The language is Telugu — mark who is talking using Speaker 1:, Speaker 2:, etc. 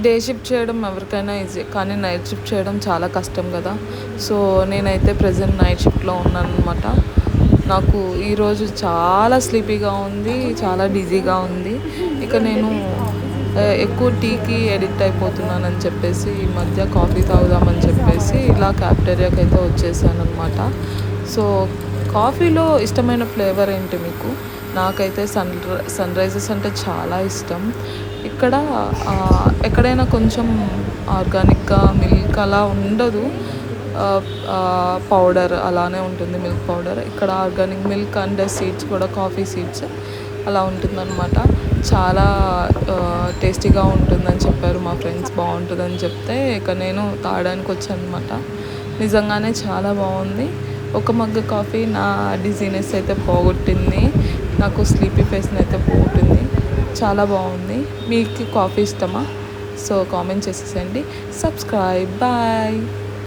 Speaker 1: డే షిఫ్ట్ చేయడం ఎవరికైనా ఈజీ, కానీ నైట్ షిఫ్ట్ చేయడం చాలా కష్టం కదా. సో నేనైతే ప్రజెంట్ నైట్ షిఫ్ట్లో ఉన్నాను అనమాట. నాకు ఈరోజు చాలా స్లీపీగా ఉంది, చాలా డిజీగా ఉంది. ఇక నేను ఎక్కువ టీకి ఎడిక్ట్ అయిపోతున్నానని చెప్పేసి ఈ మధ్య కాఫీ తాగుదామని చెప్పేసి ఇలా క్యాఫ్టేరియాకి అయితే వచ్చేసాను అనమాట. సో కాఫీలో ఇష్టమైన ఫ్లేవర్ ఏంటి మీకు? నాకైతే సన్ రైజెస్ అంటే చాలా ఇష్టం. ఇక్కడ ఎక్కడైనా కొంచెం ఆర్గానిక్గా మిల్క్ అలా ఉండదు, పౌడర్ అలానే ఉంటుంది, మిల్క్ పౌడర్. ఇక్కడ ఆర్గానిక్ మిల్క్ అండ్ సీడ్స్ కూడా, కాఫీ సీడ్స్ అలా ఉంటుందన్నమాట. చాలా టేస్టీగా ఉంటుందని చెప్పారు మా ఫ్రెండ్స్, బాగుంటుందని చెప్తే ఇక నేను తాగడానికి వచ్చాను అనమాట. నిజంగానే చాలా బాగుంది. ఒక మగ్గ కాఫీ నా డిజీనెస్ అయితే పోగొట్టింది, నాకు స్లీపీ ఫేస్ని అయితే పోగొట్టింది. చాలా బాగుంది. మీకు కాఫీ ఇష్టమా? సో కామెంట్ చేసేసేయండి. సబ్స్క్రైబ్. బాయ్.